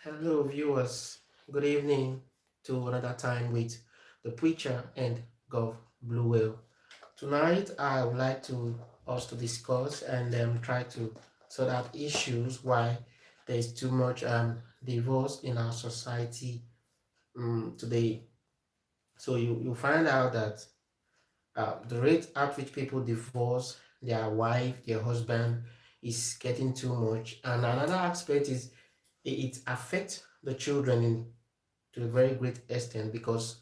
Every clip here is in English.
Hello, viewers. Good evening to another time with the preacher and Gov Blue Whale. Tonight, I would like to us to discuss and try to sort out issues why there is too much divorce in our society today. So you find out that the rate at which people divorce their wife, their husband, is getting too much. And another aspect is it affects the children to a very great extent because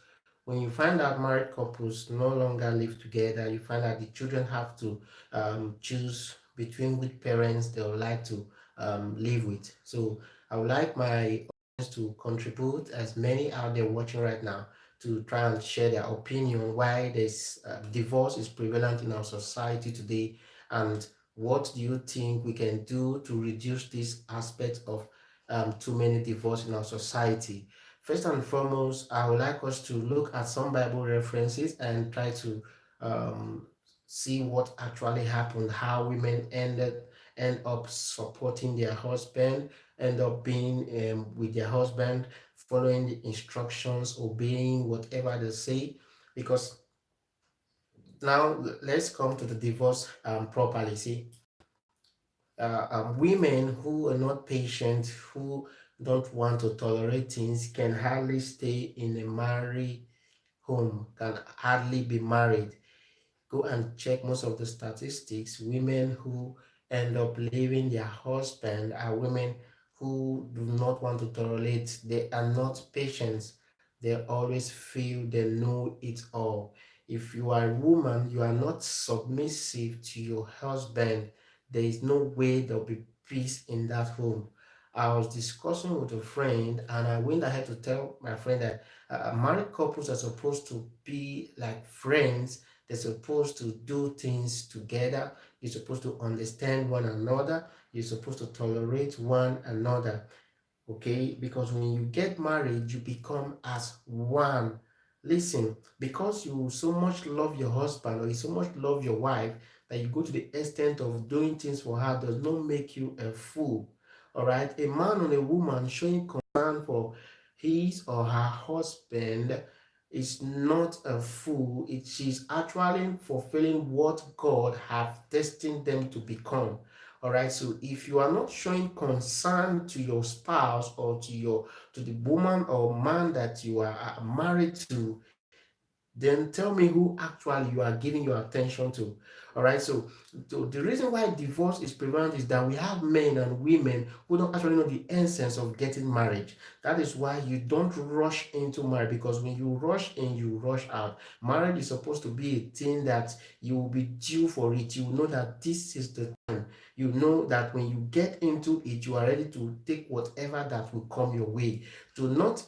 when you find out married couples no longer live together, you find that the children have to choose between which parents they would like to live with. So I would like my audience to contribute, as many out there watching right now, to try and share their opinion why this divorce is prevalent in our society today, and what do you think we can do to reduce this aspect of too many divorce in our society. First and foremost, I would like us to look at some Bible references and try to um, see what actually happened, how women end up supporting their husband, end up being with their husband, following the instructions, obeying whatever they say. Because now let's come to the divorce properly. See, women who are not patient, who don't want to tolerate things, can hardly stay in a married home, can hardly be married. Go and check most of the statistics. Women who end up leaving their husband are women who do not want to tolerate. They are not patient. They always feel they know it all. If you are a woman, you are not submissive to your husband, there is no way there'll be peace in that home. I was discussing with a friend, and I went ahead to tell my friend that married couples are supposed to be like friends. They're supposed to do things together. You're supposed to understand one another. You're supposed to tolerate one another. Okay? Because when you get married, you become as one. Listen, because you so much love your husband or you so much love your wife that you go to the extent of doing things for her does not make you a fool. All right? A man or a woman showing concern for his or her husband is not a fool. She's actually fulfilling what God have destined them to become. All right, so if you are not showing concern to your spouse or to the woman or man that you are married to, then tell me who actually you are giving your attention to. All right, so the reason why divorce is prevalent is that we have men and women who don't actually know the essence of getting married. That is why you don't rush into marriage, because when you rush in, you rush out. Marriage is supposed to be a thing that you will be due for it. You know that this is the time. You know that when you get into it, you are ready to take whatever that will come your way. Do not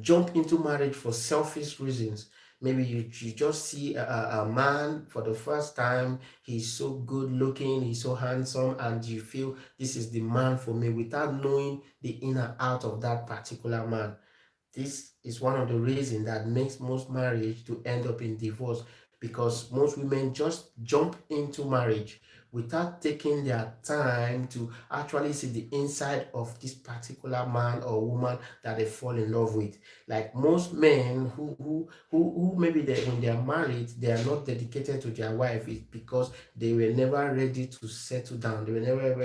jump into marriage for selfish reasons. Maybe you just see a man for the first time, he's so good looking, he's so handsome, and you feel this is the man for me without knowing the in and out of that particular man. This is one of the reasons that makes most marriage to end up in divorce, because most women just jump into marriage without taking their time to actually see the inside of this particular man or woman that they fall in love with. Like most men who maybe when they are married, they are not dedicated to their wife, it's because they were never ready to settle down. They were never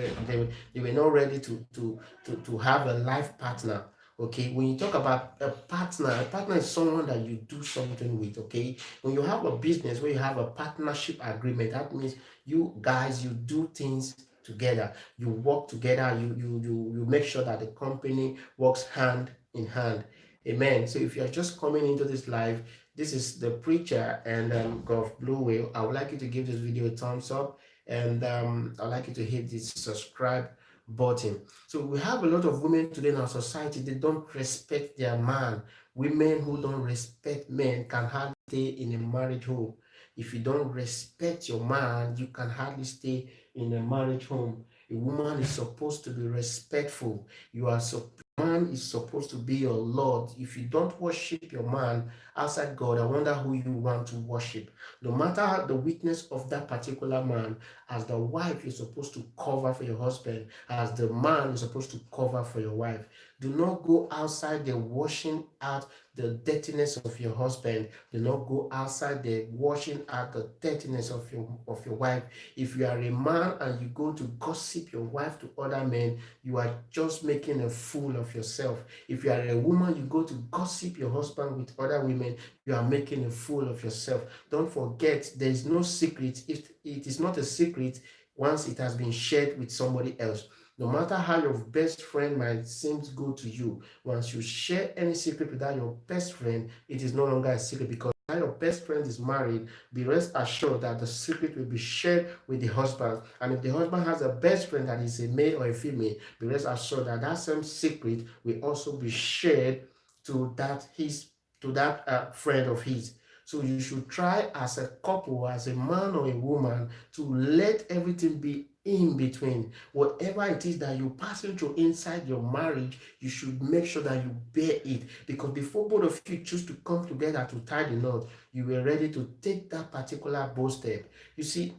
they were not ready to have a life partner. Okay, when you talk about a partner is someone that you do something with. Okay, when you have a business where you have a partnership agreement, that means you guys, you do things together, you work together, you make sure that the company works hand in hand. Amen. So if you're just coming into this live, this is the preacher and God Blue Whale. I would like you to give this video a thumbs up, and I'd like you to hit the subscribe button. So we have a lot of women today in our society, they don't respect their man. Women who don't respect men can hardly stay in a marriage home. If you don't respect your man, you can hardly stay in a marriage home. A woman is supposed to be respectful. You are so Man is supposed to be your Lord. If you don't worship your man outside God, I wonder who you want to worship. No matter the weakness of that particular man, as the wife, you're supposed to cover for your husband. As the man, you're supposed to cover for your wife. Do not go outside the washing out the dirtiness of your husband. Do not go outside the washing out the dirtiness of your wife. If you are a man and you go to gossip your wife to other men, you are just making a fool of yourself. If you are a woman, you go to gossip your husband with other women, you are making a fool of yourself. Don't forget, there is no secret. If it is not a secret, once it has been shared with somebody else. No matter how your best friend might seem to go to you, once you share any secret without your best friend, it is no longer a secret, because now your best friend is married. Be rest assured that the secret will be shared with the husband. And if the husband has a best friend that is a male or a female, be rest assured that that same secret will also be shared to that friend of his. So you should try as a couple, as a man or a woman, to let everything be in between. Whatever it is that you're passing through inside your marriage, you should make sure that you bear it, because before both of you choose to come together to tie the knot, you were ready to take that particular bold step. You see,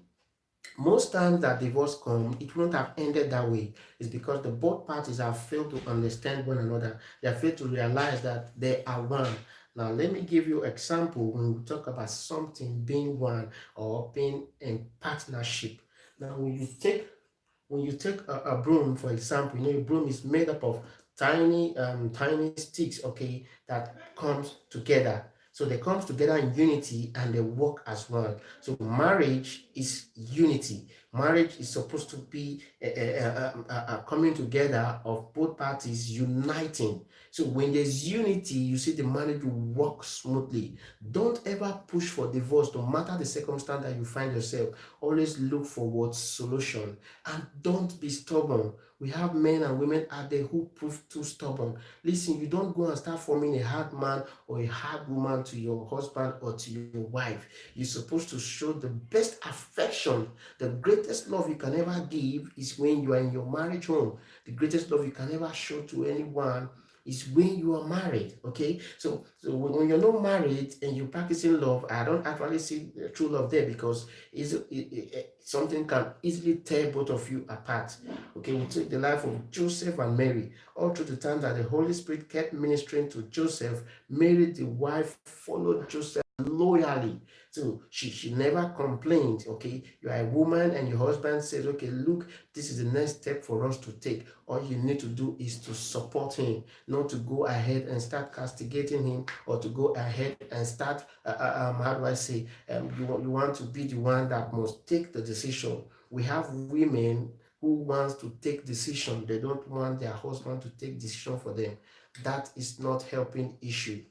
most times that divorce come, it won't have ended that way. It's because the both parties have failed to understand one another. They have failed to realize that they are one. Now, let me give you an example when we talk about something being one or being in partnership. Now, when you take a broom, for example, a broom is made up of tiny sticks, okay, that comes together. So they come together in unity and they work as one. So marriage is unity. Marriage is supposed to be a coming together of both parties uniting. So when there's unity, you see the marriage will work smoothly. Don't ever push for divorce, no matter the circumstance that you find yourself. Always look for what solution, and don't be stubborn. We have men and women out there who prove too stubborn. Listen, you don't go and start forming a hard man or a hard woman to your husband or to your wife. You're supposed to show the best affection. The greatest love you can ever give is when you are in your marriage home. The greatest love you can ever show to anyone is when you are married. Okay, so when you're not married and you're practicing love, I don't actually see true love there, because something can easily tear both of you apart. Okay, we take the life of Joseph and Mary. All through the time that the Holy Spirit kept ministering to Joseph, Mary, the wife, followed Joseph loyally. So she never complained. Okay, you are a woman and your husband says, okay, look, this is the next step for us to take. All you need to do is to support him, not to go ahead and start castigating him, or to go ahead and start how do I say, you want to be the one that must take the decision. We have women who wants to take decision. They don't want their husband to take decision for them. That is not helping issue.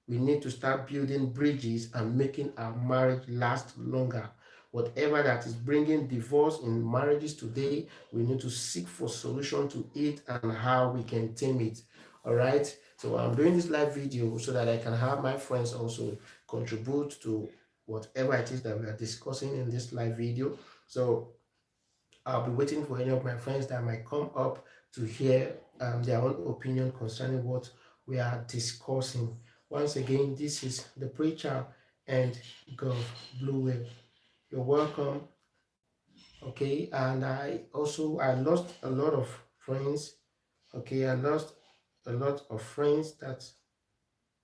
We need to start building bridges and making our marriage last longer. Whatever that is bringing divorce in marriages today, we need to seek for solution to it and how we can tame it. All right. So I'm doing this live video so that I can have my friends also contribute to whatever it is that we are discussing in this live video. So I'll be waiting for any of my friends that might come up to hear their own opinion concerning what we are discussing. Once again, this is the preacher and God Blue Whale. You're welcome. Okay, and I lost a lot of friends. Okay, I lost a lot of friends that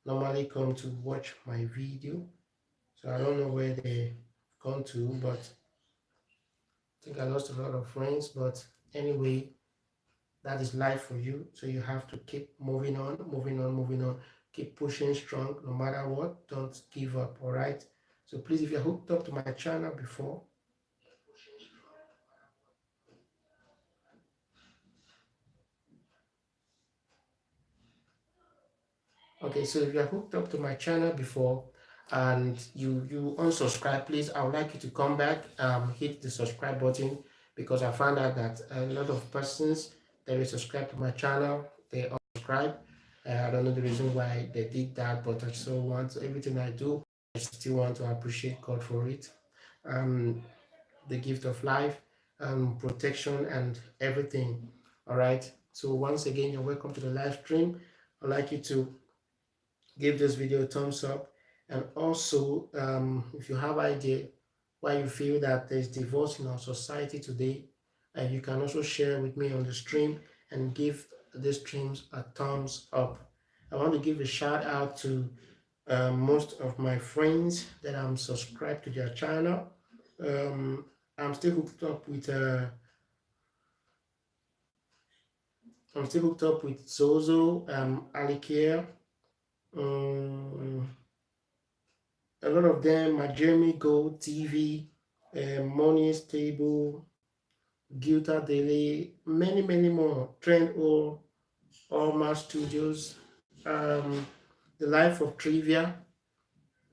normally come to watch my video. So I don't know where they gone to, but I think I lost a lot of friends. But anyway, that is life for you. So you have to keep moving on, moving on, moving on. Keep pushing strong no matter what. Don't give up, all right? So please, if you're hooked up to my channel before, okay, so if you're hooked up to my channel before and you unsubscribe, please, I would like you to come back, hit the subscribe button, because I found out that a lot of persons that will subscribe to my channel, they unsubscribe. I don't know the reason why they did that, but I still want everything I do. I still want to appreciate God for it. The gift of life, protection, and everything. All right. So once again, you're welcome to the live stream. I'd like you to give this video a thumbs up, and also if you have idea why you feel that there's divorce in our society today, you can also share with me on the stream and give these streams a thumbs up. I want to give a shout out to most of my friends that I'm subscribed to their channel. Um, I'm still hooked up with Zozo, Alikir, um, a lot of them are Jeremy Gold TV, Money Stable, Gilta Daily, many more. Trend O, Alma Studios, um, The Life of Trivia,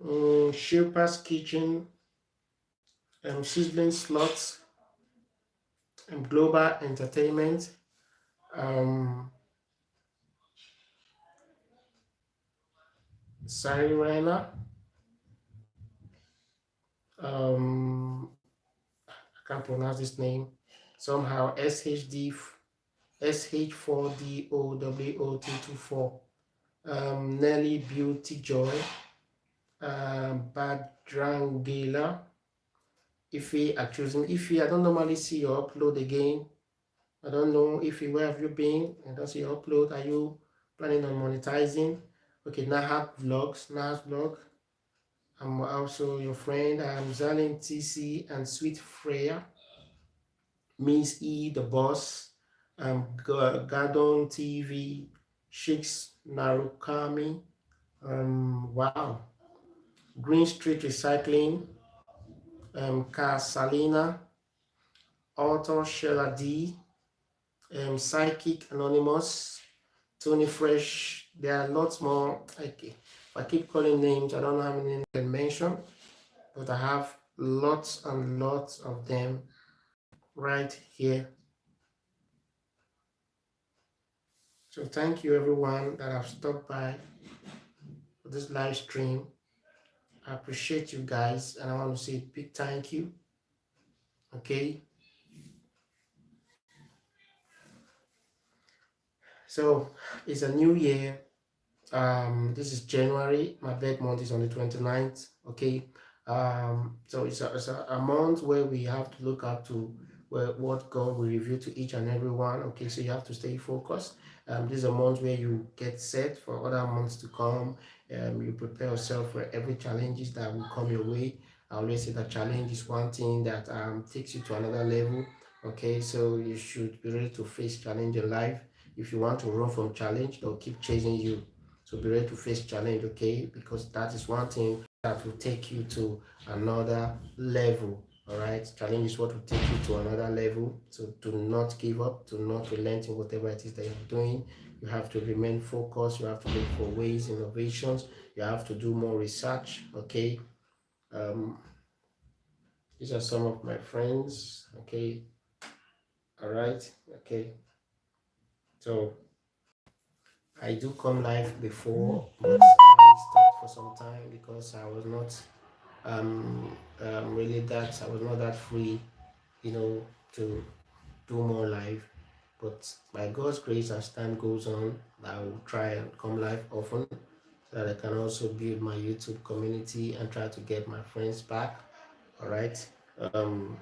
Shilpa's Kitchen, Sizzling Slots, Global Entertainment, um, Sari Rana, I can't pronounce this name, somehow SH4DOWO224, Nelly Beauty Joy, Badrangela, Ife Accusing. Ife, I don't normally see your upload again. I don't know if where have you been? I don't see your upload. Are you planning on monetizing? Okay, Nahat Vlogs, Nahat Vlog. I'm also your friend. I'm Zalin TC and Sweet Freya, Miss E, the boss, Gadon TV, Sheiks Narukami, wow, Green Street Recycling, Salina, Author Sheila D, Psychic Anonymous, Tony Fresh. There are lots more. If I keep calling names, I don't know how many I can mention, but I have lots and lots of them right here. So thank you everyone that have stopped by for this live stream. I appreciate you guys, and I want to say a big thank you. Okay. So it's a new year. This is January. My birth month is on the 29th. Okay. So it's a month where we have to look up to what God will reveal to each and every one. Okay, so you have to stay focused. This is a month where you get set for other months to come. You prepare yourself for every challenges that will come your way. I always say that challenge is one thing that takes you to another level. Okay, so you should be ready to face challenge in life. If you want to run from challenge, they'll keep chasing you. So be ready to face challenge, okay? Because that is one thing that will take you to another level. All right, challenge is what will take you to another level. So do not give up, do not relent in whatever it is that you're doing. You have to remain focused, you have to look for ways, innovations, you have to do more research. Okay. These are some of my friends. Okay. All right. Okay. So I do come live before, but I stopped for some time because I was not really that I was not that free, to do more live. But by God's grace, as time goes on, I will try and come live often so that I can also build my YouTube community and try to get my friends back. All right. And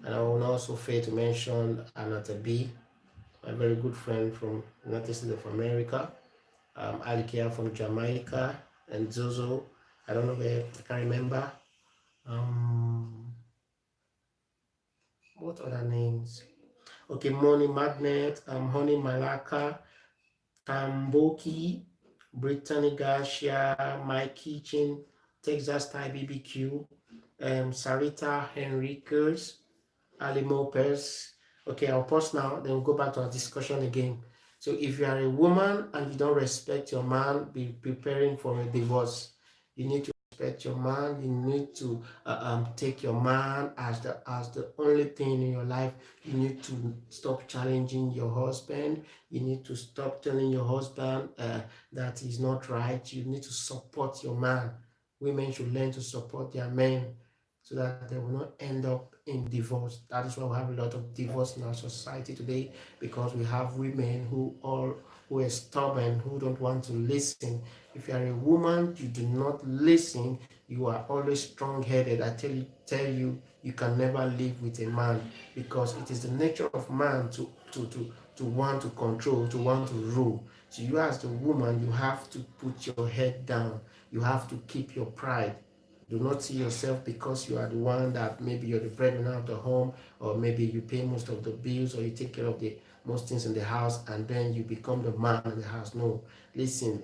I will also fail to mention Anata B, my very good friend from United States of America, Alikia from Jamaica, and Zozo. I don't know where, I can't remember. What other names? Okay, Money Magnet, Honey Malaka, Tamboki, Brittany Garcia, My Kitchen, Texas Thai BBQ, Sarita Henriquez, Ali Mopez. Okay, I'll pause now, then we'll go back to our discussion again. So if you are a woman and you don't respect your man, be preparing for a divorce. You need to respect your man. You need to take your man as the only thing in your life. You need to stop challenging your husband. You need to stop telling your husband that he's not right. You need to support your man. Women should learn to support their men so that they will not end up in divorce. That is why we have a lot of divorce in our society today, because we have women who are stubborn, who don't want to listen. If you are a woman, you do not listen, you are always strong-headed. I tell you, you can never live with a man, because it is the nature of man to to want to control, to want to rule. So you as the woman, you have to put your head down. You have to keep your pride. Do not see yourself because you are the one that maybe you're the breadwinner of the home, or maybe you pay most of the bills, or you take care of the most things in the house, and then you become the man in the house. No, listen,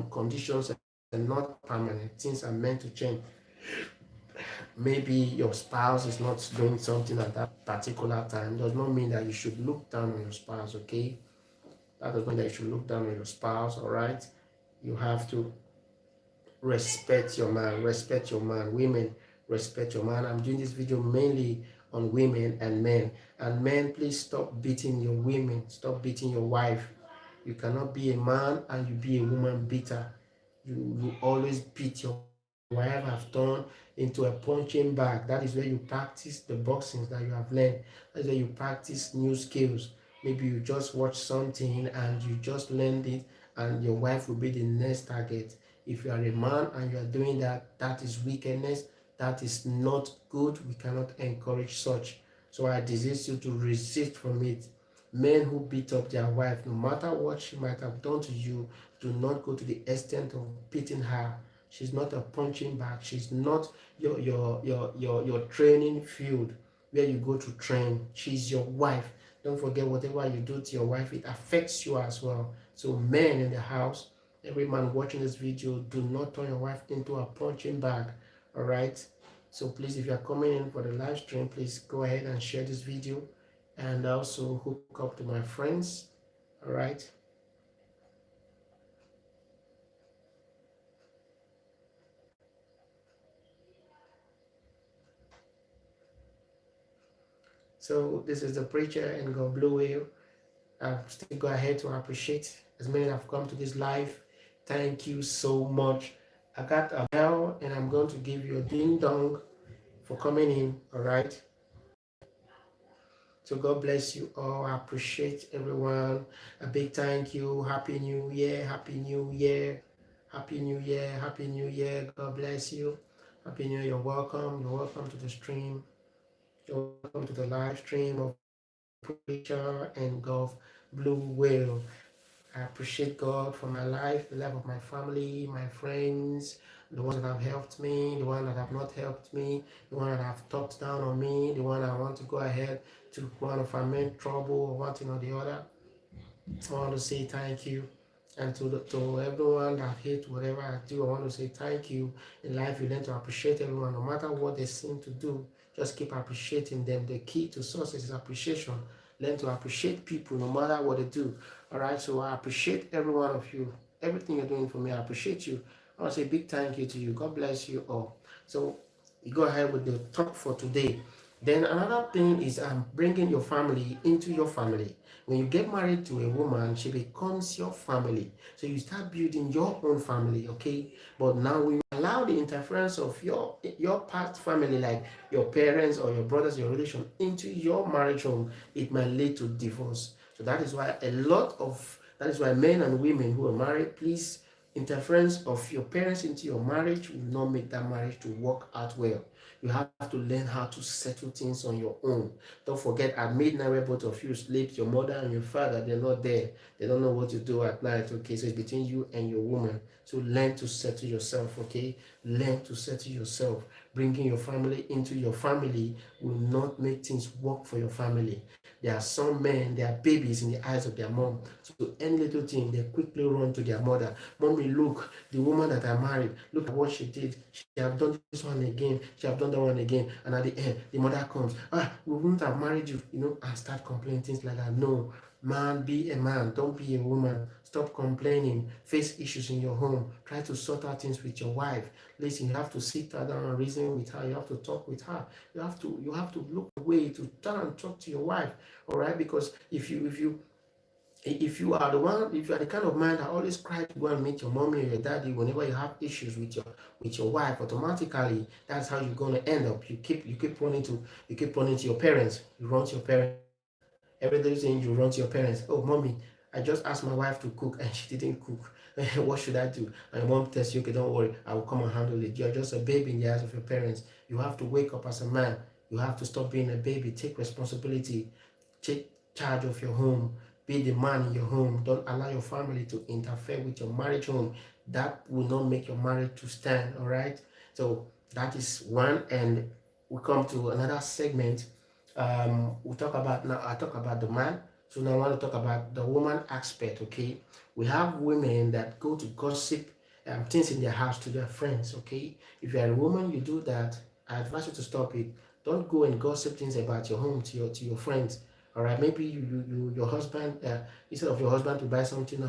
conditions are not permanent. Things are meant to change. Maybe your spouse is not doing something at that particular time. Does not mean that you should look down on your spouse. Okay, that doesn't mean that you should look down on your spouse. All right, you have to respect your man. Respect your man. Women, respect your man. I'm doing this video mainly on women and men. And men, please stop beating your women. Stop beating your wife. You cannot be a man and you be a woman beater. You always beat your wife. Have turned into a punching bag. That is where you practice the boxing that you have learned. That's where you practice new skills. Maybe you just watch something and you just learned it, and your wife will be the next target. If you are a man and you are doing that, that is wickedness. That is not good. We cannot encourage such. So I desist you to resist from it. Men who beat up their wife, no matter what she might have done to you, do not go to the extent of beating her. She's not a punching bag. She's not your training field where you go to train. She's your wife. Don't forget, whatever you do to your wife, it affects you as well. So men in the house, every man watching this video, do not turn your wife into a punching bag. All right. So please, if you're coming in for the live stream, please go ahead and share this video, and also hook up to my friends. All right. So this is the preacher and God Blue Whale. I still go ahead to appreciate as many that have come to this live. Thank you so much. I got a bell and I'm going to give you a ding dong for coming in. All right. So God bless you all. I appreciate everyone. A big thank you. Happy New Year. Happy New Year. Happy New Year. Happy New Year. God bless you. Happy New Year. You're welcome. You're welcome to the stream. You're welcome to the live stream of Preacher and God Blue Whale. I appreciate God for my life, the life of my family, my friends, the ones that have helped me, the ones that have not helped me, the ones that have talked down on me, the one I want to go ahead to want to ferment trouble or one thing or the other. I want to say thank you. And to everyone that hate whatever I do, I want to say thank you. In life, you learn to appreciate everyone, no matter what they seem to do. Just keep appreciating them. The key to success is appreciation. Learn to appreciate people, no matter what they do. All right. So I appreciate every one of you. Everything you're doing for me, I appreciate you. I want to say a big thank you to you. God bless you all. So you go ahead with the talk for today. Then another thing is bringing your family into your family. When you get married to a woman, she becomes your family. So you start building your own family, okay? But now when you allow the interference of your past family, like your parents or your brothers, your relation, into your marriage home, it might lead to divorce. So that is why that is why men and women who are married, please, interference of your parents into your marriage will not make that marriage to work out well. You have to learn how to settle things on your own. Don't forget, at midnight where both of you sleep, your mother and your father, they're not there. They don't know what to do at night, okay? So it's between you and your woman. So learn to settle yourself, okay? Learn to settle yourself. Bringing your family into your family will not make things work for your family. There are some men, they are babies in the eyes of their mom. So any little thing, they quickly run to their mother. Mommy, look, the woman that I married, look at what she did. She have done this one again. She have done that one again. And at the end, the mother comes. We wouldn't have married you, and start complaining things like that. No, man, be a man. Don't be a woman. Stop complaining. Face issues in your home. Try to sort out things with your wife. Listen, you have to sit her down and reason with her. You have to talk with her. You have to look away to turn and talk to your wife. All right, because if you are the kind of man that always cry to go and meet your mommy or your daddy whenever you have issues with your wife, automatically that's how you're gonna end up. You keep running to your parents. You run to your parents. Every day saying you run to your parents. Oh, mommy, I just asked my wife to cook and she didn't cook. What should I do? And your mom tells you, okay, don't worry, I will come and handle it. You're just a baby in the eyes of your parents. You have to wake up as a man. You have to stop being a baby. Take responsibility. Take charge of your home. Be the man in your home. Don't allow your family to interfere with your marriage home. That will not make your marriage to stand. All right. So that is one, and we come to another segment. We talk about now. I talk about the man. So now I want to talk about the woman aspect. Okay, we have women that go to gossip things in their house to their friends. Okay, if you are a woman, you do that. I advise you to stop it. Don't go and gossip things about your home to your friends. All right, maybe your husband instead of your husband to buy something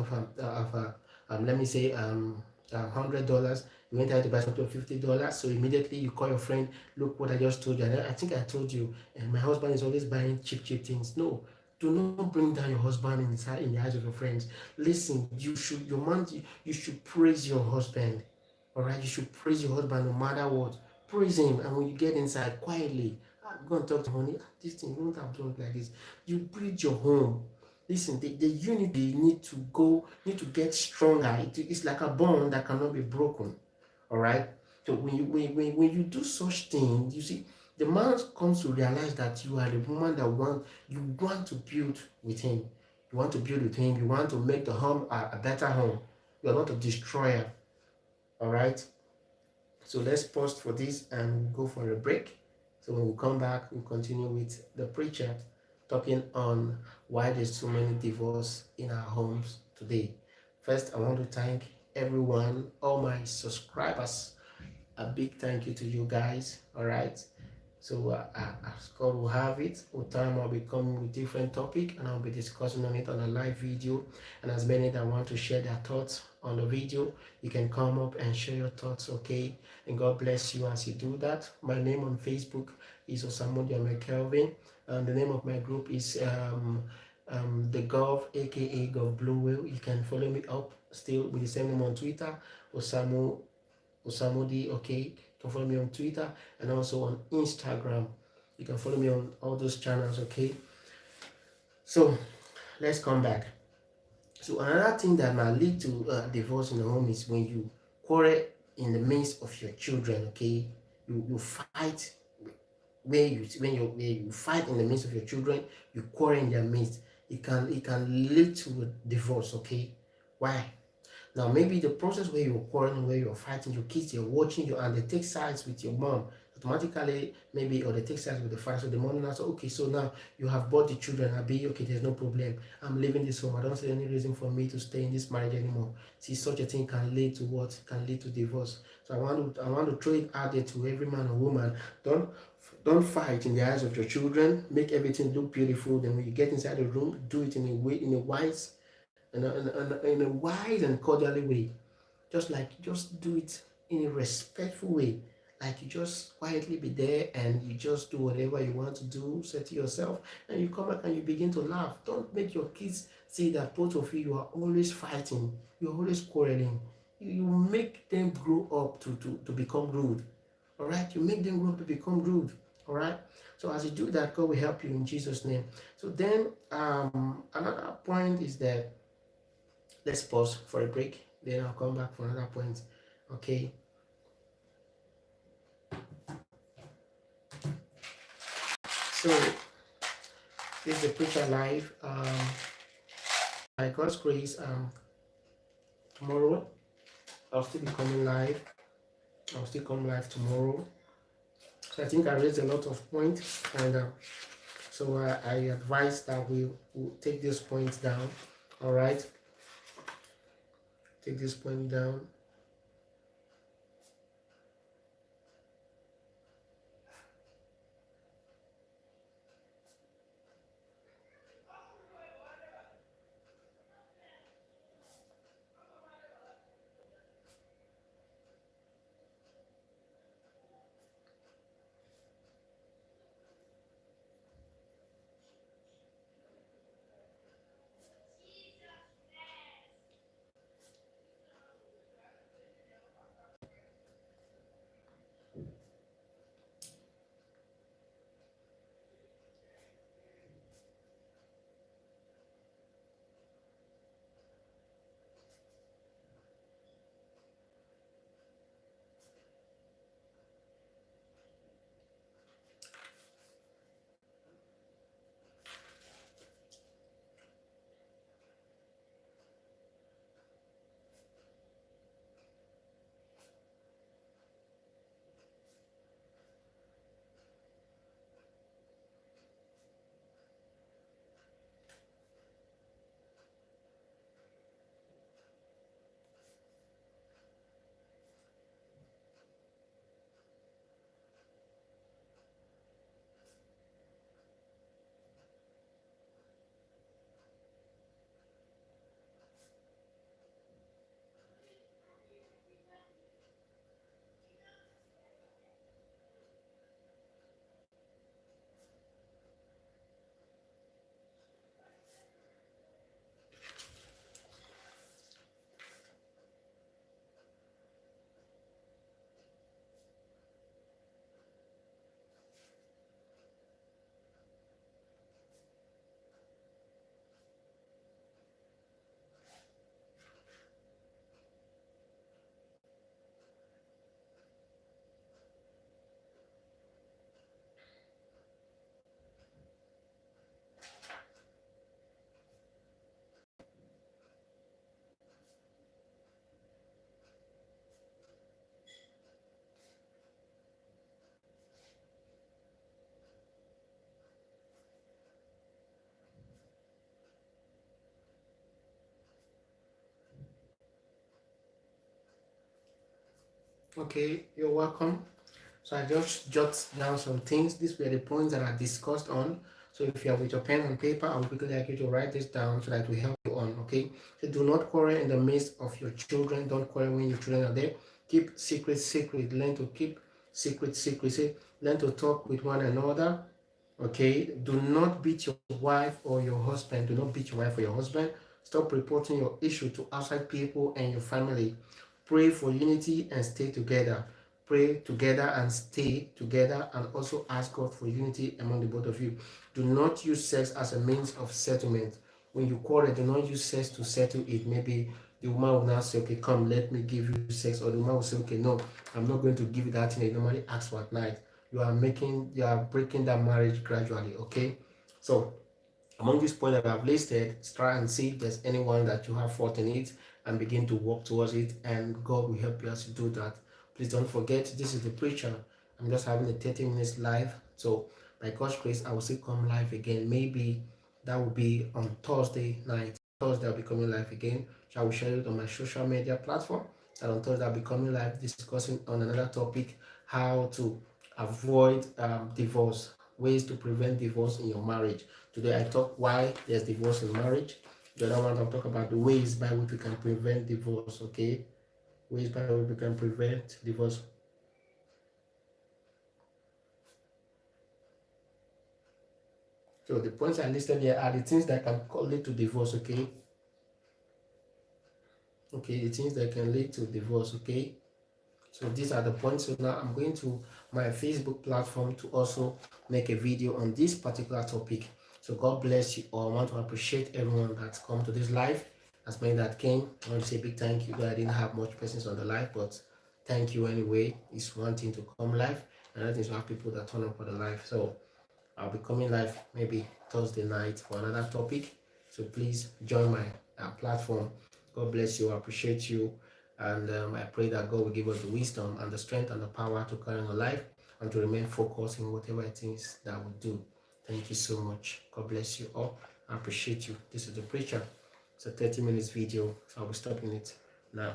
let me say $100, you went out to buy something of $50. So immediately you call your friend, look what I just told you. I think I told you, and my husband is always buying cheap things. No, do not bring down your husband in the eyes of your friends. Listen, you should praise your husband. All right, you should praise your husband no matter what. Praise him, and when you get inside quietly, go and talk to honey. This thing, you don't have to do it like this. You build your home. Listen, the unity need to get stronger. It's like a bond that cannot be broken. All right. So when you do such things, you see, the man comes to realize that you are the woman that you want to build with him. You want to build with him. You want to make the home a better home. You are not a destroyer. All right. So let's pause for this and go for a break. So when we come back, we'll continue with the preacher talking on why there's so many divorce in our homes today. First, I want to thank everyone, all my subscribers. A big thank you to you guys. All right. So as God will have it, with time I'll be coming with different topic and I'll be discussing on it on a live video. And as many that want to share their thoughts on the video, you can come up and share your thoughts, okay? And God bless you as you do that. My name on Facebook is Osamudia Kelvin. And the name of my group is the Gov, aka Gov Blue Whale. You can follow me up still with the same name on Twitter, Osamudi, okay? You can follow me on Twitter and also on Instagram. You can follow me on all those channels, okay? So let's come back. So another thing that might lead to divorce in the home is when you quarrel in the midst of your children, okay? You fight where you fight in the midst of your children, you quarrel in their midst. It can lead to a divorce, okay? Why? Now, maybe the process where you're quarreling, where you're fighting, your kids, you're watching you, and they take sides with your mom, automatically, maybe, or they take sides with the father. So the mom now says, okay, so now you have bought the children, I'll be okay, there's no problem. I'm leaving this home. I don't see any reason for me to stay in this marriage anymore. See, such a thing can lead to what? Can lead to divorce. So I want to throw it out there to every man or woman. Don't fight in the eyes of your children. Make everything look beautiful. Then when you get inside the room, do it in a way, in a wise and cordially way. Just do it in a respectful way. Like you just quietly be there and you just do whatever you want to do, say to yourself, and you come back and you begin to laugh. Don't make your kids see that both of you are always fighting, you're always quarreling. You make them grow up to become rude. All right, you make them grow up to become rude. All right. So as you do that, God will help you in Jesus' name. So then another point is that let's pause for a break. Then I'll come back for another point. Okay. So this is the preacher live. By God's grace, tomorrow I'll still be coming live. I'll still come live tomorrow. So I think I raised a lot of points, and so I advise that we'll take these points down. All right. Take this point down. Okay, you're welcome. So I just jot down some things. These were the points that I discussed on. So if you are with your pen and paper, I would quickly like you to write this down so that we help you on. Okay. So do not quarrel in the midst of your children. Don't quarrel when your children are there. Keep secrets secret. Learn to keep secrets secret. Say, learn to talk with one another. Okay. Do not beat your wife or your husband. Do not beat your wife or your husband. Stop reporting your issue to outside people and your family. Pray for unity and stay together. Pray together and stay together, and also ask God for unity among the both of you. Do not use sex as a means of settlement. When you quarrel, do not use sex to settle it. Maybe the woman will now say, okay, come, let me give you sex. Or the woman will say, okay, no, I'm not going to give you that thing you normally ask for at night. You are breaking that marriage gradually, okay? So among these points that I've listed, try and see if there's anyone that you have fault in it and begin to work towards it, and God will help you as you do that. Please don't forget, this is the preacher. I'm just having a 30 minutes live. So by God's grace, I will still come live again. Maybe that will be on Thursday night. Thursday I'll be coming live again. So I will share it on my social media platform. And on Thursday I'll be coming live discussing on another topic, how to avoid divorce, ways to prevent divorce in your marriage. Today I talk why there's divorce in marriage. The other one I'll talk about the ways by which we can prevent divorce, okay? Ways by which we can prevent divorce. So the points I listed here are the things that can lead to divorce, okay? Okay, the things that can lead to divorce, okay? So these are the points. So now I'm going to my Facebook platform to also make a video on this particular topic. So God bless you all. I want to appreciate everyone that's come to this live. As many that came, I want to say a big thank you. I didn't have much presence on the live, but thank you anyway. It's one thing to come live, another thing to have people that turn up for the live. So I'll be coming live maybe Thursday night for another topic. So please join my platform. God bless you. I appreciate you. And I pray that God will give us the wisdom and the strength and the power to carry on life and to remain focused in whatever it is that we do. Thank you so much. God bless you all. I appreciate you. This is the preacher. It's a 30 minutes video, so I'll be stopping it now.